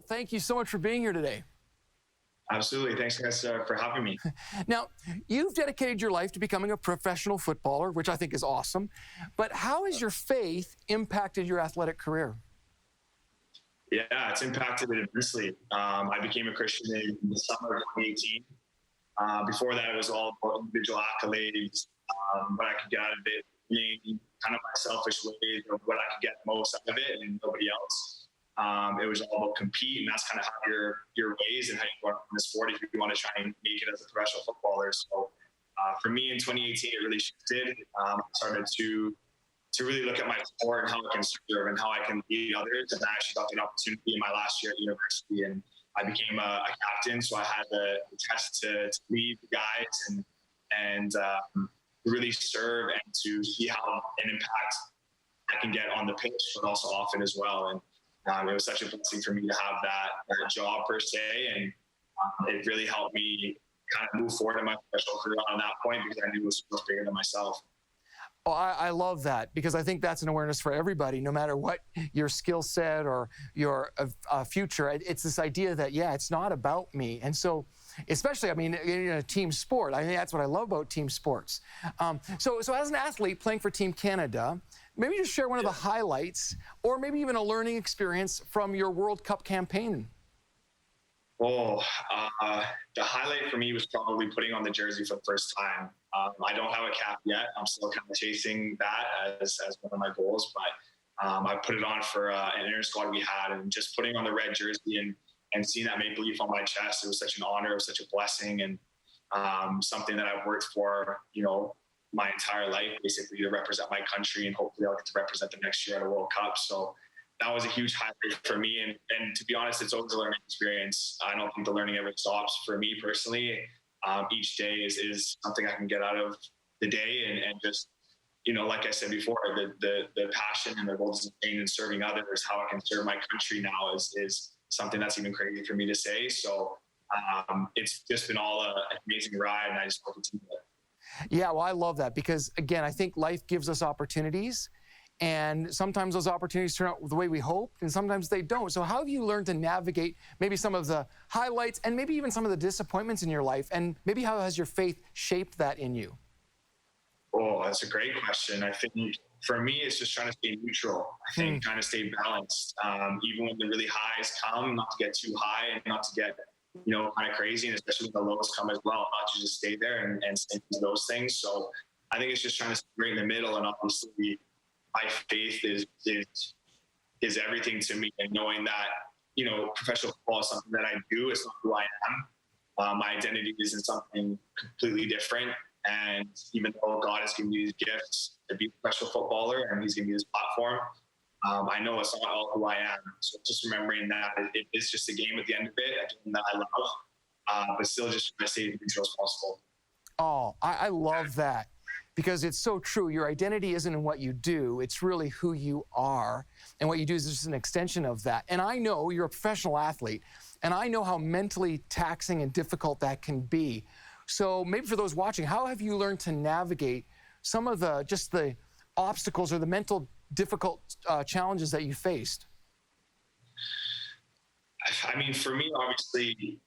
Joel, thank you so much for being here today. Absolutely. Thanks, guys, for having me. Now, you've dedicated your life to becoming a professional footballer, which I think is awesome. But how has your faith impacted your athletic career? Yeah, it's impacted it immensely. I became a Christian in the summer of 2018. Before that, it was all about individual accolades, what I could get out of it, being kind of my selfish ways of what I could get most out of it and nobody else. It was all about compete, and that's kind of how your ways and how you go in the sport if you want to try and make it as a professional footballer. So for me in 2018, it really shifted. I started to really look at my sport and how I can serve and how I can lead others. And I actually got an opportunity in my last year at university, and I became a captain. So I had the test to lead the guys and really serve and to see how an impact I can get on the pitch, but also off it as well. And it was such a blessing for me to have that job per se, and it really helped me kind of move forward in my professional career on that point because I knew it was so much bigger than myself. Oh, I love that because I think that's an awareness for everybody, no matter what your skill set or your future. It's this idea that, yeah, it's not about me. And so, especially, I mean, in a team sport, I think that's what I love about team sports. So as an athlete playing for Team Canada, maybe just share one of the highlights or maybe even a learning experience from your World Cup campaign. Oh, the highlight for me was probably putting on the jersey for the first time. I don't have a cap yet. I'm still kind of chasing that as one of my goals, but I put it on for an inter squad we had, and just putting on the red jersey and seeing that maple leaf on my chest, it was such an honor, it was such a blessing, and something that I've worked for, my entire life, basically, to represent my country, and hopefully I'll get to represent them next year at a World Cup. So that was a huge highlight for me. And to be honest, it's always a learning experience. I don't think the learning ever stops for me personally. Each day is something I can get out of the day, and just, like I said before, the passion and the goal and serving others, how I can serve my country now is something that's even crazy for me to say. So it's just been all an amazing ride, and I just hope to continue it. Yeah, well, I love that because, again, I think life gives us opportunities, and sometimes those opportunities turn out the way we hoped, and sometimes they don't. So how have you learned to navigate maybe some of the highlights and maybe even some of the disappointments in your life, and maybe how has your faith shaped that in you? Oh, that's a great question. I think for me, it's just trying to stay neutral. I think trying to stay balanced, even when the really highs come, not to get too high and not to get kind of crazy, and especially when the lows come as well, not to just stay there and stay through those things. So I think it's just trying to stay right in the middle, and obviously my faith is everything to me, and knowing that, professional football is something that I do. It's not who I am. My identity is in something completely different. And even though God has given me these gifts to be a professional footballer and he's given me this platform, I know it's not all who I am. So just remembering that it is just a game at the end of it, a game that I love, but still just trying to stay as neutral as possible. Oh, I love that because it's so true. Your identity isn't in what you do. It's really who you are. And what you do is just an extension of that. And I know you're a professional athlete, and I know how mentally taxing and difficult that can be. So maybe for those watching, how have you learned to navigate some of the obstacles or the mental difficult challenges that you faced? I mean, for me, obviously,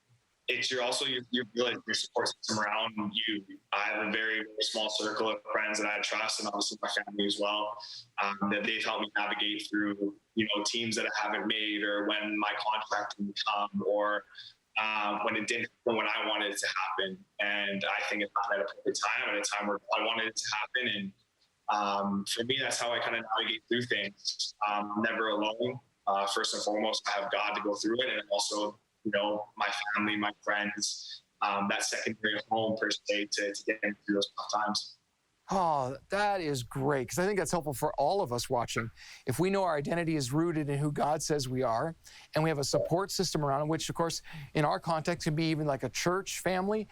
it's your support system around you. I have a very, very small circle of friends that I trust, and obviously my family as well, that they've helped me navigate through, teams that I haven't made, or when my contract didn't come, or when it didn't happen when I wanted it to happen. And I think it's not at a perfect time, at a time where I wanted it to happen. And for me, that's how I kind of navigate through things. I'm never alone. First and foremost, I have God to go through it, and also, my family, my friends, that secondary home per se to get me through those tough times. Oh, that is great, because I think that's helpful for all of us watching. If we know our identity is rooted in who God says we are, and we have a support system around it, which, of course, in our context can be even like a church family,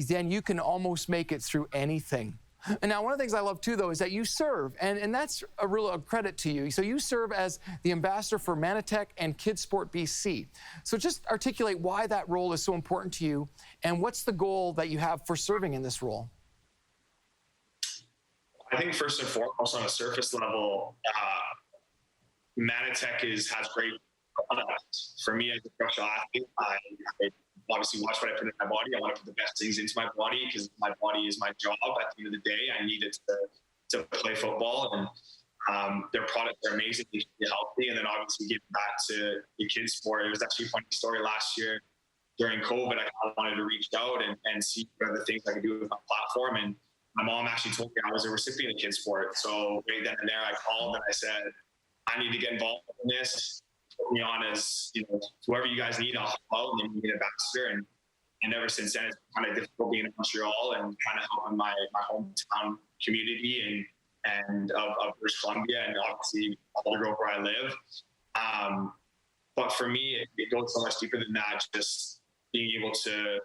then you can almost make it through anything. And now, one of the things I love, too, though, is that you serve, and that's a real credit to you. So you serve as the ambassador for Manatech and Kids Sport BC. So just articulate why that role is so important to you, and what's the goal that you have for serving in this role? I think first and foremost, on a surface level, Manatech has great For me as a professional athlete, I obviously watch what I put in my body. I want to put the best things into my body because my body is my job. At the end of the day, I need it to play football, and their products are amazing. They keep you healthy, and then obviously giving back to the kids sport. It was actually a funny story last year during COVID. I kind of wanted to reach out and see what other things I could do with my platform. And my mom actually told me I was a recipient of kids sport. So right then and there, I called and I said, I need to get involved in this. Put me on as, whoever you guys need, I'll help out, and then you get an ambassador. And ever since then, it's kind of difficult being in Montreal and trying to help in my hometown community and of British Columbia, and obviously Aldergrove where I live. But for me, it goes so much deeper than that. Just being able to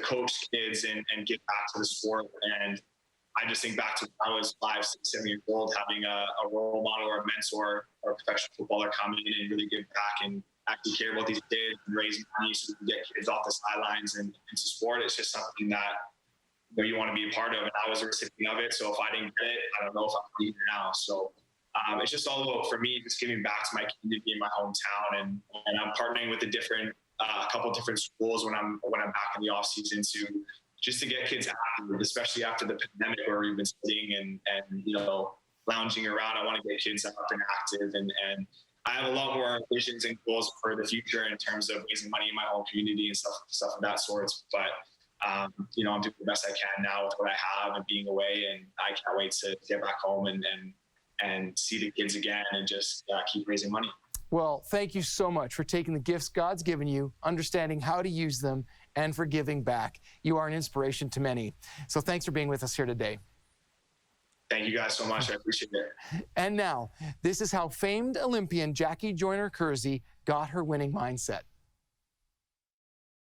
coach kids and give back to the sport. And I just think back to when I was 5, 6, 7 years old, having a role model or a mentor or a professional footballer come in and really give back and actually care about these kids and raise money so we can get kids off the sidelines and into sport. It's just something that you want to be a part of. And I was a recipient of it. So if I didn't get it, I don't know if I'm here now. So it's just all about, for me, just giving back to my community in my hometown. And I'm partnering with a couple different schools when I'm back in the off season just to get kids active, especially after the pandemic where we've been sitting and lounging around. I want to get kids up and active, and I have a lot more visions and goals for the future in terms of raising money in my home community and stuff of that sort. But I'm doing the best I can now with what I have and being away, and I can't wait to get back home and see the kids again and just keep raising money. Well, thank you so much for taking the gifts God's given you, understanding how to use them, and for giving back. You are an inspiration to many. So thanks for being with us here today. Thank you guys so much. I appreciate it. And now, this is how famed Olympian Jackie Joyner-Kersee got her winning mindset.